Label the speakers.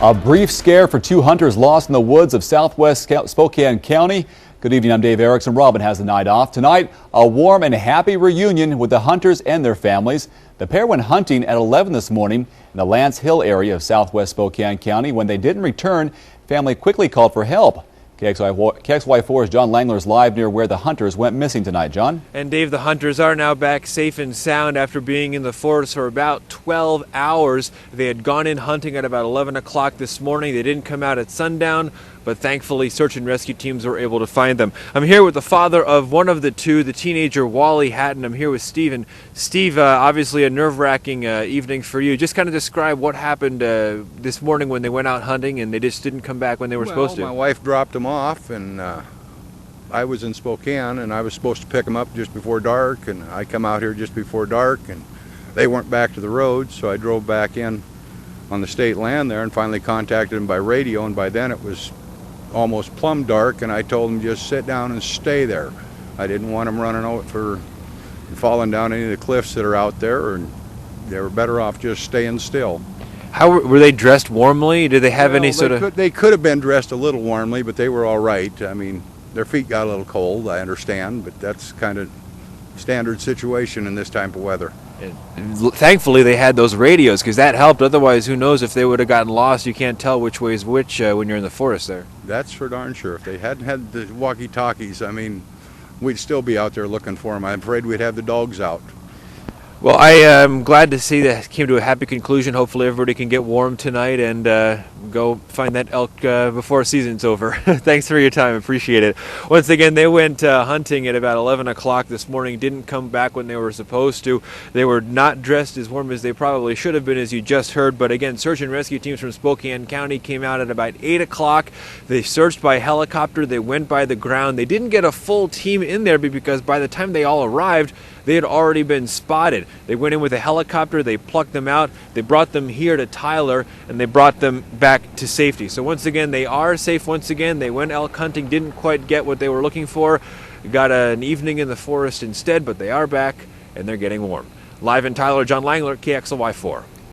Speaker 1: A brief scare for two hunters lost in the woods of southwest Spokane County. Good evening, I'm Dave Erickson. Robin has the night off. Tonight, a warm and happy reunion with the hunters and their families. The pair went hunting at 11 this morning in the Lance Hill area of southwest Spokane County. When they didn't return, family quickly called for help. KXY4's John Langeler is live near where the hunters went missing tonight. John?
Speaker 2: And Dave, the hunters are now back safe and sound after being in the forest for about 12 hours. They had gone in hunting at about 11 o'clock this morning. They didn't come out at sundown, but thankfully search and rescue teams were able to find them. I'm here with the father of one of the two, the teenager Wally Hutten. I'm here with Steve. And Steve, obviously a nerve-wracking evening for you. Just kind of describe what happened this morning when they went out hunting and they just didn't come back when they were supposed to.
Speaker 3: My wife dropped them off, and I was in Spokane, and I was supposed to pick them up just before dark, and I come out here just before dark, and they weren't back to the road, so I drove back in on the state land there and finally contacted them by radio, and by then it was almost plumb dark, and I told them just sit down and stay there. I didn't want them running out for falling down any of the cliffs that are out there, and they were better off just staying still.
Speaker 2: How were they dressed warmly? Did they have any sort of...
Speaker 3: They could have been dressed a little warmly, but they were all right. I mean, their feet got a little cold, I understand, but that's kind of standard situation in this type of weather.
Speaker 2: And thankfully they had those radios, because that helped. Otherwise, who knows if they would have gotten lost. You can't tell which way is which when you're in the forest there.
Speaker 3: That's for darn sure. If they hadn't had the walkie-talkies, I mean, we'd still be out there looking for them. I'm afraid we'd have the dogs out.
Speaker 2: Well, I am glad to see that it came to a happy conclusion. Hopefully everybody can get warm tonight and go find that elk before season's over. Thanks for your time. Appreciate it. Once again, they went hunting at about 11 o'clock this morning. Didn't come back when they were supposed to. They were not dressed as warm as they probably should have been, as you just heard. But again, search and rescue teams from Spokane County came out at about 8 o'clock. They searched by helicopter. They went by the ground. They didn't get a full team in there because by the time they all arrived, they had already been spotted. They went in with a helicopter, they plucked them out, they brought them here to Tyler, and they brought them back to safety. So once again, they are safe once again. They went elk hunting, didn't quite get what they were looking for, got an evening in the forest instead, but they are back, and they're getting warm. Live in Tyler, John Langeler, KXLY4.